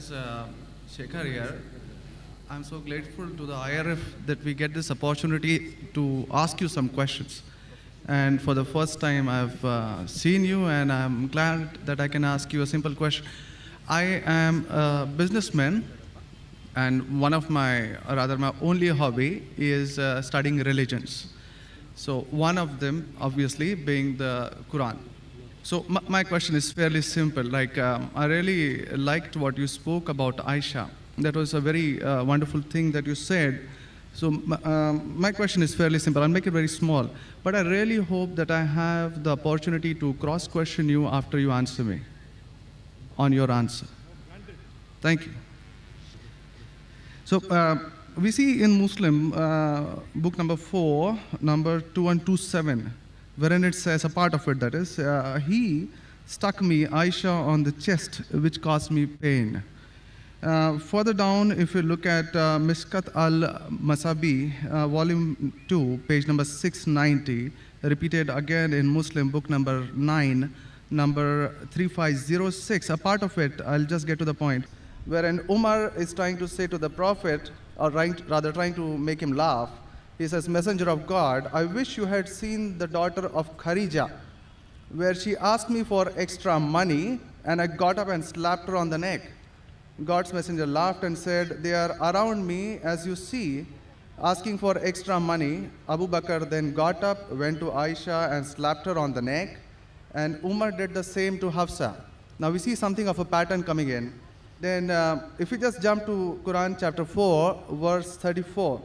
is Shekhar here. I'm so grateful to the IRF that we get this opportunity to ask you some questions. And for the first time, I've seen you, and I'm glad that I can ask you a simple question. I am a businessman, and one of my, or rather my only hobby is studying religions. So one of them, obviously, being the Quran. So my question is fairly simple. Like, I really liked what you spoke about Aisha. That was a very wonderful thing that you said. So my question is fairly simple. I'll make it very small. But I really hope that I have the opportunity to cross-question you after you answer me on your answer. Thank you. So we see in Muslim, book number 4, number 2127, wherein it says, a part of it that is, he stuck me, Aisha, on the chest, which caused me pain. Further down, if you look at Mishkat al-Masabi, volume 2, page number 690, repeated again in Muslim, book number 9, number 3506, a part of it, I'll just get to the point, wherein Umar is trying to say to the Prophet, or rather trying to make him laugh. He says, Messenger of God, I wish you had seen the daughter of Khadija, where she asked me for extra money, and I got up and slapped her on the neck. God's messenger laughed and said, they are around me, as you see, asking for extra money. Abu Bakr then got up, went to Aisha and slapped her on the neck, and Umar did the same to Hafsa. Now we see something of a pattern coming in. Then if we just jump to Quran chapter 4, verse 34,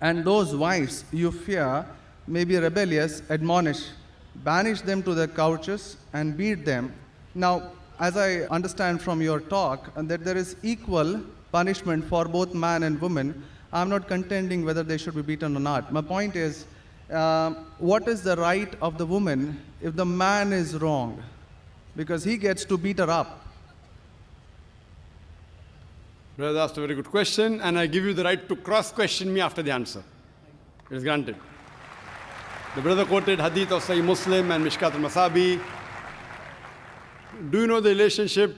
and those wives you fear may be rebellious, admonish, banish them to their couches and beat them. Now, as I understand from your talk, that there is equal punishment for both man and woman. I'm not contending whether they should be beaten or not. My point is, what is the right of the woman if the man is wrong? Because he gets to beat her up. Brother asked a very good question, and I give you the right to cross-question me after the answer. It is granted. The brother quoted hadith of Sahih Muslim and Mishkat al-Masabi. Do you know the relationship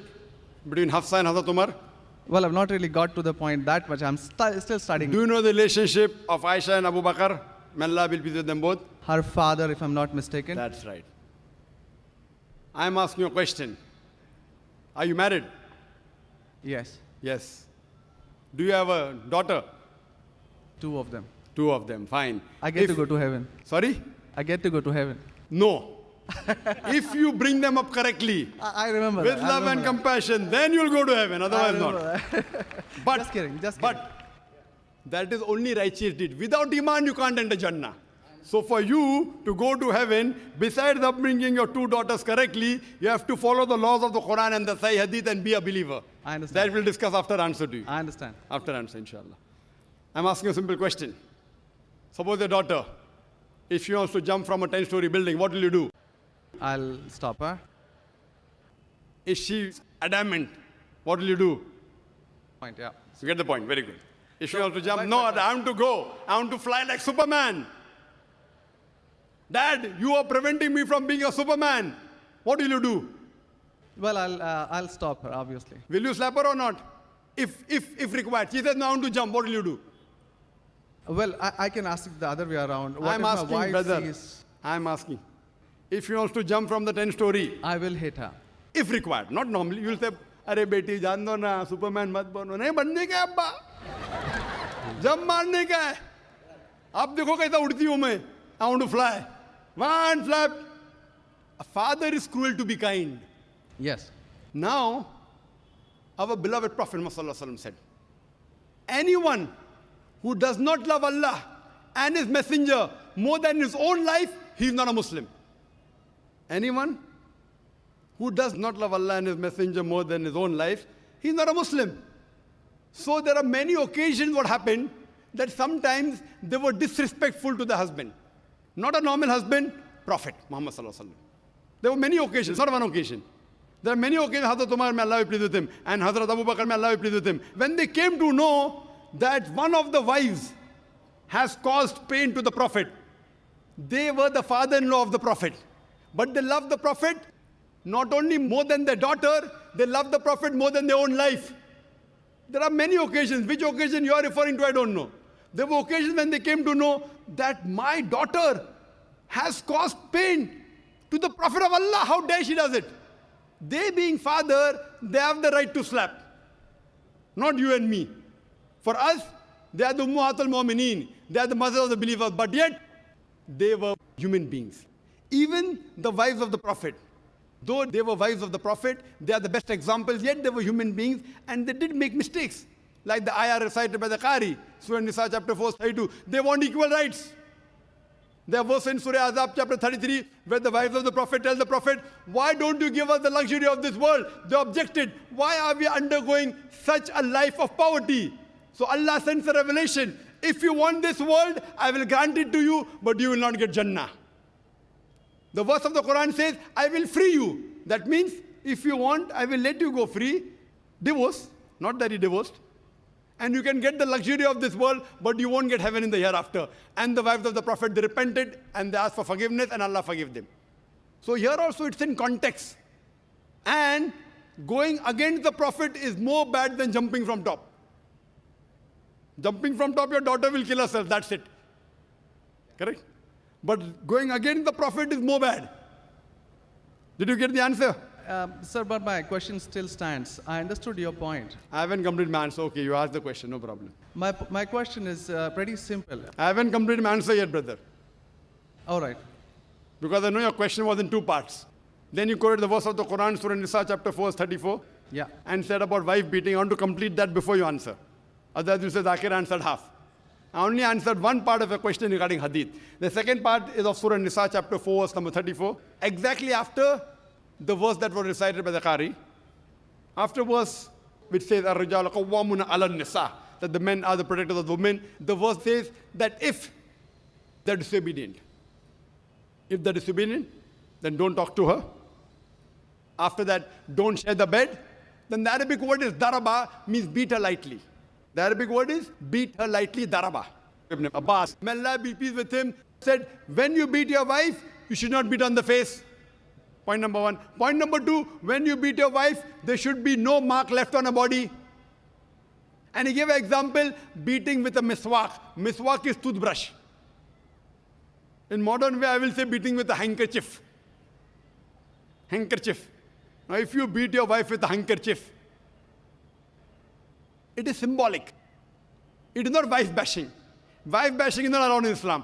between Hafsa and Hazrat Umar? Well, I've not really got to the point that much. I'm still studying. Do you know the relationship of Aisha and Abu Bakr? May Allah be pleased with them both. Her father, if I'm not mistaken. That's right. I'm asking you a question. Are you married? Yes. Yes. Do you have a daughter? 2 of them. 2 of them, fine. I get to go to heaven. Sorry? I get to go to heaven. No. If you bring them up correctly, I remember with that. love and compassion, then you'll go to heaven, otherwise not. But, just kidding. But that is only righteous deed. Without iman, you can't enter Jannah. So for you to go to heaven, besides upbringing your 2 daughters correctly, you have to follow the laws of the Quran and the Sahih Hadith and be a believer. I understand. That we'll discuss after answer to you. I understand. After answer, inshallah. I'm asking a simple question. Suppose your daughter, if she wants to jump from a 10-story building, what will you do? I'll stop her. Is she adamant? What will you do? Point, yeah. You get the point, very good. If she wants to jump, no, I want to go. I want to fly like Superman. Dad, you are preventing me from being a Superman. What will you do? Well, I'll stop her, obviously. Will you slap her or not? If required. She says, no, I want to jump. What will you do? Well, I can ask it the other way around. What I'm if asking, my wife brother. sees... I'm asking. If she wants to jump from the 10-story. I will hit her. If required. Not normally. You will say, Arey beti, jaan do na, Superman mat bano. Nahi banne ka abba. Jump marne ka hai. Ab dekho kaisa udti hu main. I want to fly. One flap. A father is cruel to be kind. Yes. Now, our beloved Prophet Muhammad said, anyone who does not love Allah and His Messenger more than his own life, he is not a Muslim. Anyone who does not love Allah and His Messenger more than his own life, he is not a Muslim. So there are many occasions what happened that sometimes they were disrespectful to the husband. Not a normal husband, Prophet Muhammad sallallahu alaihi wasallam. There were many occasions, not one occasion. There are many occasions, Hazrat Umar, may Allah be pleased with him, and Hazrat Abu Bakr, may Allah be pleased with him. When they came to know that one of the wives has caused pain to the Prophet, they were the father-in-law of the Prophet. But they loved the Prophet not only more than their daughter, they loved the Prophet more than their own life. There are many occasions. Which occasion you are referring to, I don't know. There were occasions when they came to know that my daughter has caused pain to the Prophet of Allah. How dare she does it? They being father, they have the right to slap. Not you and me. For us, they are the Ummahatul Mu'mineen. They are the mothers of the believers. But yet, they were human beings. Even the wives of the Prophet, though they were wives of the Prophet, they are the best examples, yet they were human beings and they did make mistakes. Like the ayah recited by the Qari, Surah Nisa chapter 4, 32. They want equal rights. There was in Surah Azab chapter 33, where the wives of the Prophet tell the Prophet, why don't you give us the luxury of this world? They objected, why are we undergoing such a life of poverty? So Allah sends a revelation. If you want this world, I will grant it to you, but you will not get Jannah. The verse of the Quran says, I will free you. That means, if you want, I will let you go free. Divorce, not that he divorced. And you can get the luxury of this world, but you won't get heaven in the hereafter. And the wives of the Prophet, they repented and they asked for forgiveness and Allah forgave them. So here also it's in context. And going against the Prophet is more bad than jumping from top. Jumping from top, your daughter will kill herself, that's it. Correct? But going against the Prophet is more bad. Did you get the answer? Sir, but my question still stands. I understood your point. I haven't completed my answer. Okay, you asked the question, no problem. My question is pretty simple. I haven't completed my answer yet, brother. All right. Because I know your question was in two parts. Then you quoted the verse of the Quran, Surah Nisa, chapter 4, 34. Yeah. And said about wife beating. I want to complete that before you answer. Otherwise, you say Zakir answered half. I only answered one part of your question regarding hadith. The second part is of Surah Nisa, chapter 4, verse number 34. Exactly after the verse that was recited by the Qari. After verse which says, Ar-Rijalu Qawwamuna 'ala an-Nisa, that the men are the protectors of the women. The verse says that if they're disobedient, then don't talk to her. After that, don't share the bed. Then the Arabic word is daraba, means beat her lightly. The Arabic word is beat her lightly, daraba. Ibn Abbas, may Allah be pleased with him, said, when you beat your wife, you should not beat on the face. Point number one. Point number two, when you beat your wife, there should be no mark left on her body. And he gave an example, beating with a miswak. Miswak is toothbrush. In modern way, I will say beating with a handkerchief. Handkerchief. Now, if you beat your wife with a handkerchief, it is symbolic. It is not wife bashing. Wife bashing is not allowed in Islam.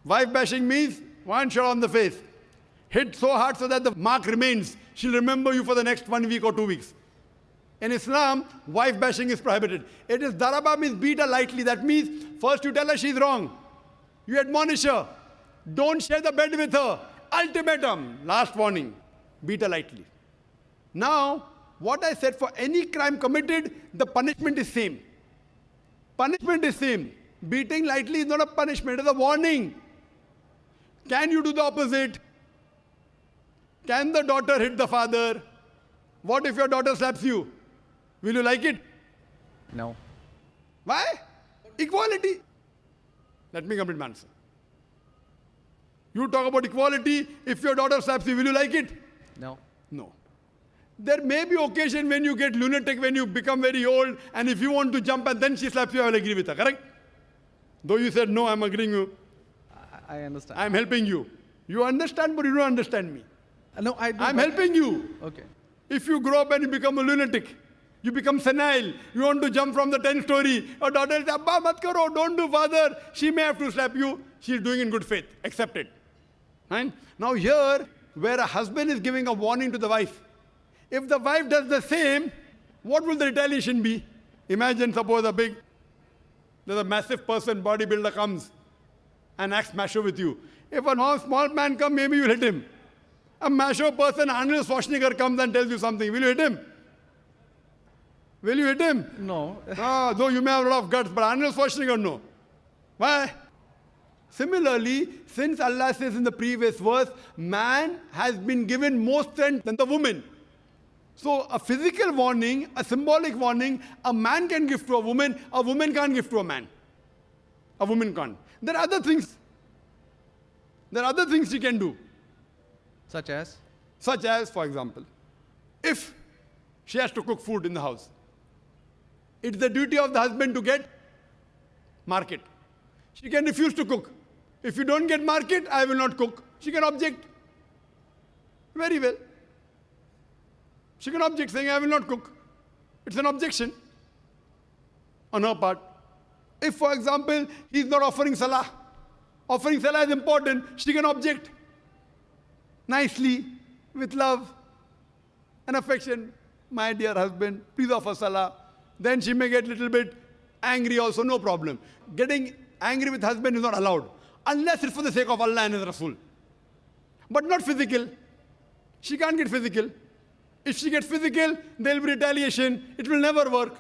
Wife bashing means one shot on the face. Hit so hard so that the mark remains. She'll remember you for the next 1 week or 2 weeks. In Islam, wife bashing is prohibited. It is daraba, means beat her lightly. That means first you tell her she's wrong. You admonish her. Don't share the bed with her. Ultimatum. Last warning. Beat her lightly. Now, what I said, for any crime committed, the punishment is same. Punishment is same. Beating lightly is not a punishment, it is a warning. Can you do the opposite? Can the daughter hit the father? What if your daughter slaps you? Will you like it? No. Why? Equality. Let me complete my answer. You talk about equality. If your daughter slaps you, will you like it? No. No. There may be occasion when you get lunatic, when you become very old, and if you want to jump and then she slaps you, I will agree with her, correct? Though you said, no, I'm agreeing with you. I understand. I'm helping you. You understand, but you don't understand me. No, I do. I'm helping you. Okay. If you grow up and you become a lunatic, you become senile, you want to jump from the 10th story, your daughter says, Abba, mat karo, don't do, father. She may have to slap you. She's doing in good faith. Accept it. Right? Now here, where a husband is giving a warning to the wife, if the wife does the same, what will the retaliation be? Imagine, suppose there's a massive person, bodybuilder comes and acts macho with you. If a small man comes, maybe you'll hit him. A macho person, Arnold Schwarzenegger, comes and tells you something. Will you hit him? Will you hit him? No. Though you may have a lot of guts, but Arnold Schwarzenegger, no. Why? Similarly, since Allah says in the previous verse, man has been given more strength than the woman. So a physical warning, a symbolic warning, a man can give to a woman can't give to a man. A woman can't. There are other things. There are other things she can do. Such as? Such as, for example, if she has to cook food in the house, It's the duty of the husband to get market. She can refuse to cook. If you don't get market, I will not cook. She can object. Very well. She can object saying, I will not cook. It's an objection on her part. If, for example, he is not offering salah is important, she can object nicely, with love and affection. My dear husband, please offer salah. Then she may get a little bit angry also, no problem. Getting angry with husband is not allowed, unless it's for the sake of Allah and His Rasul. But not physical. She can't get physical. If she gets physical, there will be retaliation. It will never work.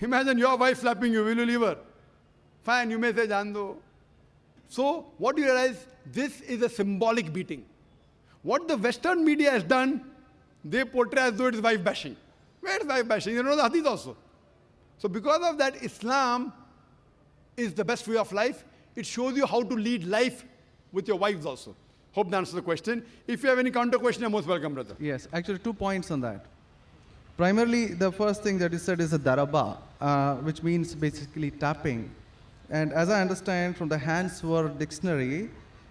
Imagine your wife slapping you. Will you leave her? Fine, you may say, Jando. So, what do you realize? This is a symbolic beating. What the Western media has done, they portray as though it is wife bashing. Where is wife bashing? You know the hadith also. So, because of that, Islam is the best way of life. It shows you how to lead life with your wives also. Hope that answers the question. If you have any counter question, you're most welcome, brother. Yes, actually 2 points on that. Primarily, the first thing that you said is a daraba, which means basically tapping. And as I understand from the Hand's Word Dictionary,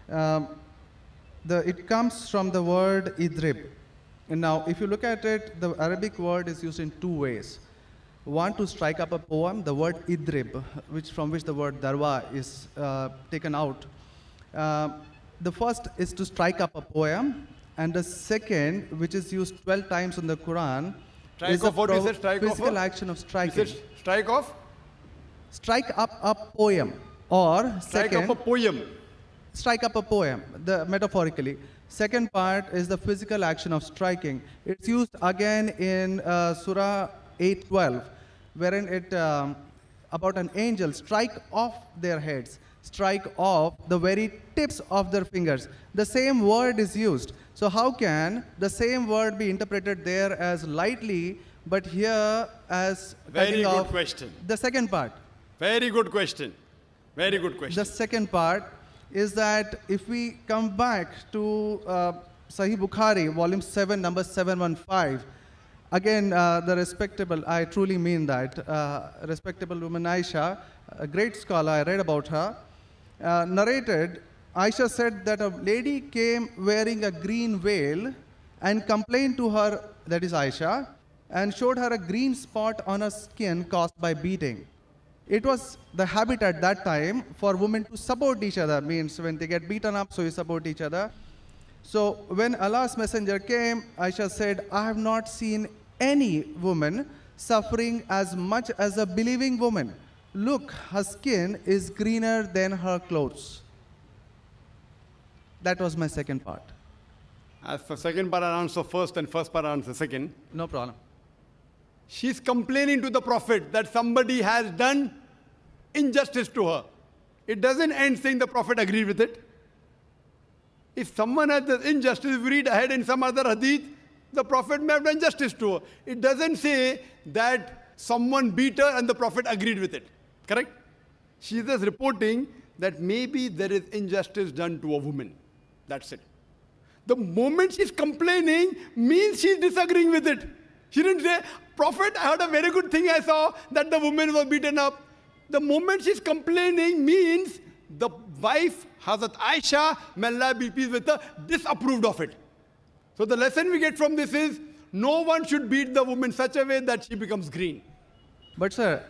it comes from the word idrib. And now, if you look at it, the Arabic word is used in 2 ways. One, to strike up a poem, the word idrib, from which the word darwa is taken out. The first is to strike up a poem, and the second, which is used 12 times in the Quran, is a physical action of striking. You said strike off? Strike up a poem, or strike second, up a poem. Strike up a poem, metaphorically. Second part is the physical action of striking. It's used again in Surah 8:12, wherein it about an angel strike off their heads, strike off the very tips of their fingers. The same word is used. So how can the same word be interpreted there as lightly, but here as very good question. The second part. Very good question. Very good question. The second part is that if we come back to Sahih Bukhari, volume 7, number 715, again, the respectable, I truly mean that, respectable woman Aisha, a great scholar, I read about her, narrated, Aisha said that a lady came wearing a green veil and complained to her, that is Aisha, and showed her a green spot on her skin caused by beating. It was the habit at that time for women to support each other, means when they get beaten up, so you support each other. So when Allah's messenger came, Aisha said, I have not seen any woman suffering as much as a believing woman. Look, her skin is greener than her clothes. That was my second part. As for second part, I'll answer first, and first part, I'll answer second. No problem. She's complaining to the Prophet that somebody has done injustice to her. It doesn't end saying the Prophet agreed with it. If someone has done injustice, if we read ahead in some other hadith, the Prophet may have done justice to her. It doesn't say that someone beat her and the Prophet agreed with it. Correct? She is just reporting that maybe there is injustice done to a woman. That's it. The moment she's complaining means she's disagreeing with it. She didn't say, Prophet, I heard a very good thing I saw, that the woman was beaten up. The moment she's complaining means the wife, Hazrat Aisha, may Allah be pleased with her, disapproved of it. So the lesson we get from this is, no one should beat the woman such a way that she becomes green. But sir,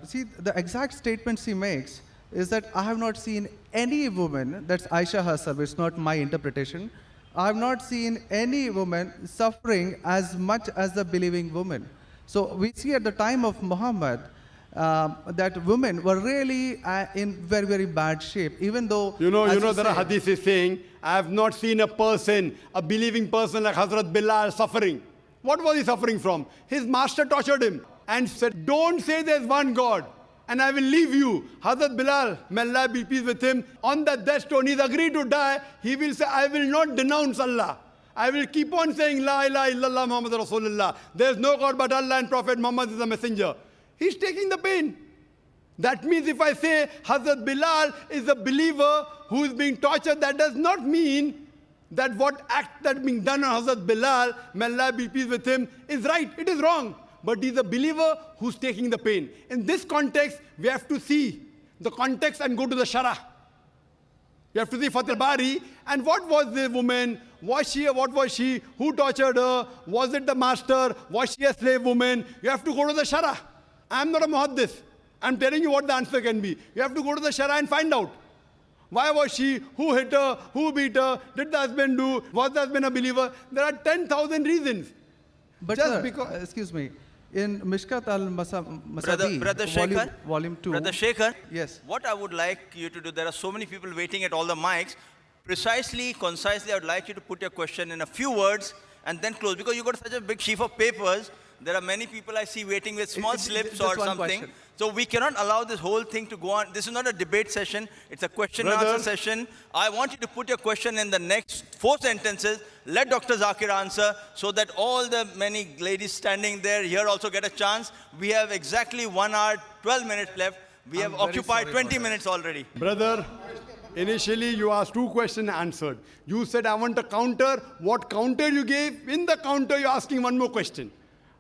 see, the exact statement she makes is that I have not seen any woman, that's Aisha herself, it's not my interpretation, I have not seen any woman suffering as much as the believing woman. So we see at the time of Muhammad that women were really in very, very bad shape, even though... You know there are hadiths saying, I have not seen a person, a believing person like Hazrat Bilal suffering. What was he suffering from? His master tortured him and said, don't say there's one God and I will leave you. Hazrat Bilal, may Allah be pleased with him, on that death stone, he's agreed to die. He will say, I will not denounce Allah. I will keep on saying, La ilaha illallah Muhammad Rasulullah. There is no God but Allah and Prophet Muhammad is a messenger. He's taking the pain. That means if I say Hazrat Bilal is a believer who is being tortured, that does not mean that what act that being done on Hazrat Bilal, may Allah be pleased with him, is right. It is wrong. but he's a believer who's taking the pain. In this context, we have to see the context and go to the Shara. You have to see Fath al-Bari, and what was the woman? What was she? Who tortured her? Was it the master? Was she a slave woman? You have to go to the Shara. I'm not a muhaddis. I'm telling you what the answer can be. You have to go to the Shara and find out. Why was she? Who hit her? Who beat her? Did the husband do? Was the husband a believer? There are 10,000 reasons. But Just sir, because- excuse me, in Mishkat al-Masabi, Brother Shekhar, volume 2. Brother Shekhar, Yes. what I would like you to do, there are so many people waiting at all the mics. Precisely, concisely, I would like you to put your question in a few words and then close. Because you got such a big sheaf of papers, there are many people I see waiting with small slips just or one something. question. So we cannot allow this whole thing to go on. This is not a debate session. It's a question and Brother. answer session. I want you to put your question in the next 4 sentences. Let Dr. Zakir answer so that all the many ladies standing there here also get a chance. We have exactly 1 hour, 12 minutes left. We have very occupied sorry 20 about minutes already. Brother, initially you asked 2 questions answered. You said, I want a counter. What counter you gave? In the counter, you're asking 1 more question.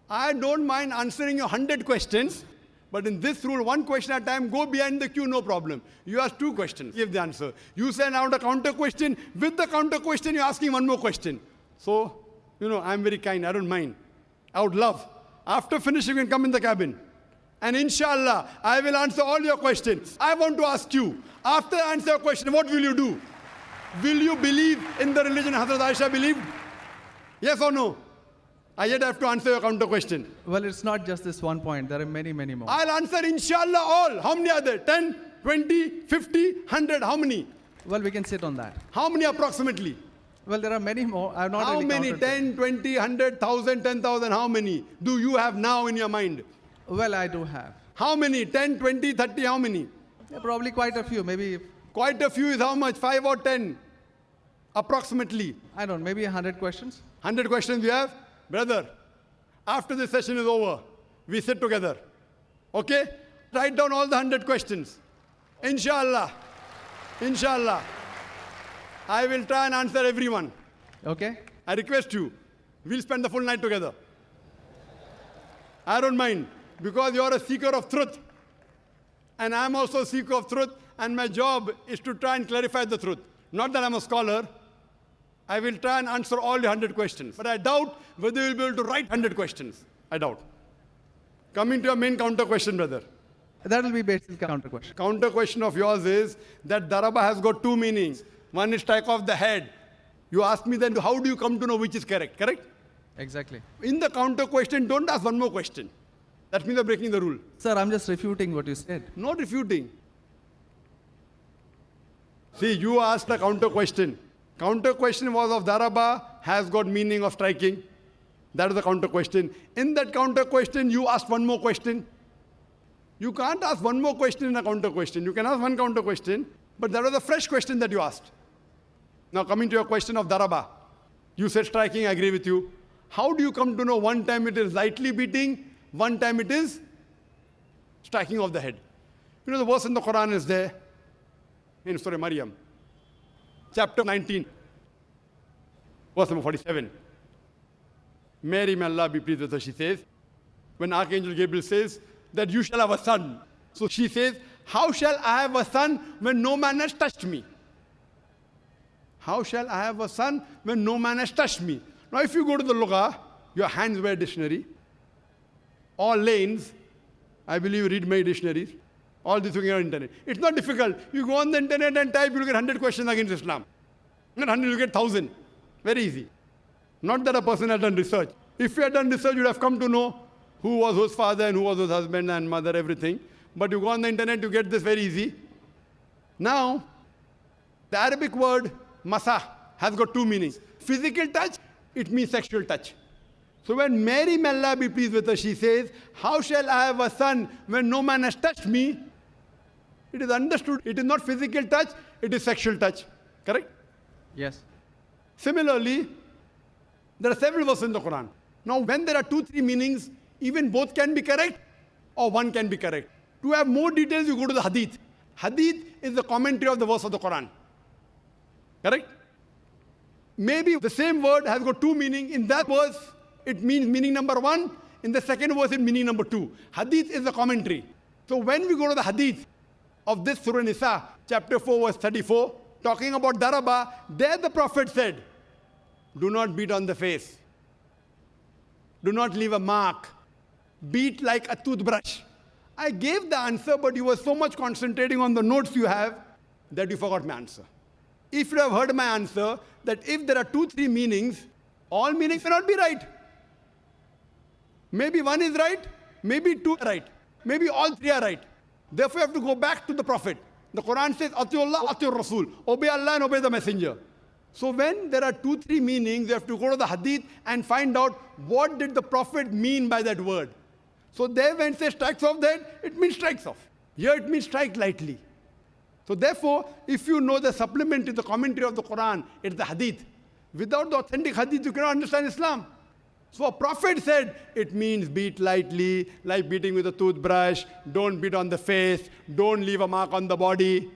I don't mind answering your 100 questions, but in this rule, 1 question at a time, go behind the queue, no problem. You asked 2 questions, give the answer. You said, I want a counter question. With the counter question, you're asking 1 more question. So, I'm very kind, I don't mind. I would love. After finishing, you can come in the cabin. And inshallah, I will answer all your questions. I want to ask you, after I answer your question, what will you do? Will you believe in the religion Hazrat Aisha believed? Yes or no? I yet have to answer your counter question. Well, it's not just this one point. There are many, many more. I'll answer inshallah all. How many are there? 10, 20, 50, 100? How many? Well, we can sit on that. How many approximately? Well, there are many more. I've not How really many? counted them. 10, 20, 100, 1,000, 10,000? How many do you have now in your mind? Well, I do have. How many? 10, 20, 30? How many? Yeah, probably quite a few. Maybe, Quite a few is how much? 5 or 10? Approximately. I don't know, maybe 100 questions. 100 questions you have? Brother, after this session is over, we sit together. Okay? Write down all the 100 questions. Inshallah. Inshallah. I will try and answer everyone. Okay? I request you. We'll spend the full night together. I don't mind, because you're a seeker of truth. And I'm also a seeker of truth, and my job is to try and clarify the truth. Not that I'm a scholar. I will try and answer all the 100 questions. But I doubt whether you'll be able to write 100 questions. I doubt. Coming to your main counter question, brother. That will be basic counter question. Counter question of yours is that daraba has got 2 meanings. One is strike off the head. You ask me then, how do you come to know which is correct? Correct? Exactly. In the counter question, don't ask 1 more question. That means you're breaking the rule. Sir, I'm just refuting what you said. Not refuting. See, you asked a counter question. Counter question was of daraba has got meaning of striking. That is the counter question. In that counter question, you asked 1 more question. You can't ask 1 more question in a counter question. You can ask 1 counter question, but that was a fresh question that you asked. Now coming to your question of daraba. You said striking, I agree with you. How do you come to know one time it is lightly beating, one time it is striking of the head? You know the verse in the Quran is there, in Surah Maryam, chapter 19, verse number 47. Mary, may Allah be pleased with her, she says, when Archangel Gabriel says that you shall have a son. So she says, how shall I have a son when no man has touched me? How shall I have a son when no man has touched me? Now if you go to the Lugha, your handswear dictionary, all lanes, I believe you read my dictionaries, all this you can on the internet. It's not difficult. You go on the internet and type, you'll get 100 questions against Islam. Not 100, you'll get 1,000. Very easy. Not that a person has done research. If you had done research, you'd have come to know who was whose father and who was whose husband and mother, everything. But you go on the internet, you get this very easy. Now, the Arabic word masa has got 2 meanings. Physical touch, it means sexual touch. So when Mary, may Allah be pleased with her, she says, how shall I have a son when no man has touched me? It is understood. It is not physical touch, it is sexual touch. Correct? Yes. Similarly, there are several verses in the Quran. Now, when there are 2, 3 meanings, even both can be correct or one can be correct. To have more details, you go to the Hadith. Hadith is the commentary of the verse of the Quran. Correct? Maybe the same word has got 2 meanings. In that verse, it means meaning number 1. In the second verse, in meaning number 2. Hadith is the commentary. So when we go to the hadith of this Surah Nisa, chapter 4, verse 34, talking about daraba, there the Prophet said, do not beat on the face. Do not leave a mark. Beat like a toothbrush. I gave the answer, but you were so much concentrating on the notes you have that you forgot my answer. If you have heard my answer, that if there are 2-3 meanings, all meanings may not be right. Maybe one is right, maybe 2 are right, maybe all 3 are right. Therefore, you have to go back to the Prophet. The Quran says, Atiullah, Atiur Rasul. Obey Allah and obey the Messenger. So when there are 2-3 meanings, you have to go to the hadith and find out what did the Prophet mean by that word. So there when it says strikes off that, it means strikes off. Here it means strike lightly. So therefore, if you know the supplement to the commentary of the Quran, it's the hadith. Without the authentic hadith, you cannot understand Islam. So a prophet said, it means beat lightly, like beating with a toothbrush, don't beat on the face, don't leave a mark on the body.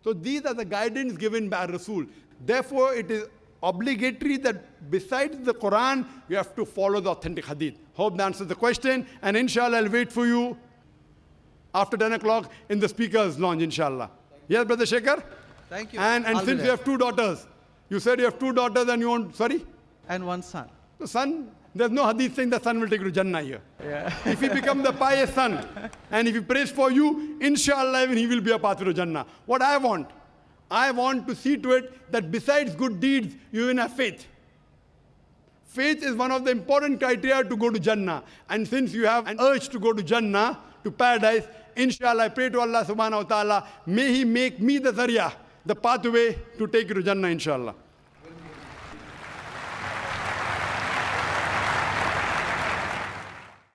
So these are the guidance given by Rasul. Therefore, it is obligatory that besides the Quran, you have to follow the authentic hadith. Hope that answers the question. And inshallah, I'll wait for you after 10 o'clock in the speaker's lounge, inshallah. Yes, Brother Shekhar? Thank you. And I'll be since there. you have 2 daughters, you said you have 2 daughters and you want, sorry? And one son. The son, there's no hadith saying the son will take you to Jannah here. Yeah. If he becomes the pious son, and if he prays for you, inshallah, even he will be a pathway to Jannah. What I want to see to it that besides good deeds, you even have faith. Faith is one of the important criteria to go to Jannah. And since you have an urge to go to Jannah, to paradise, inshallah, I pray to Allah subhanahu wa ta'ala, may He make me the zarya, the pathway to take you to Jannah, inshallah.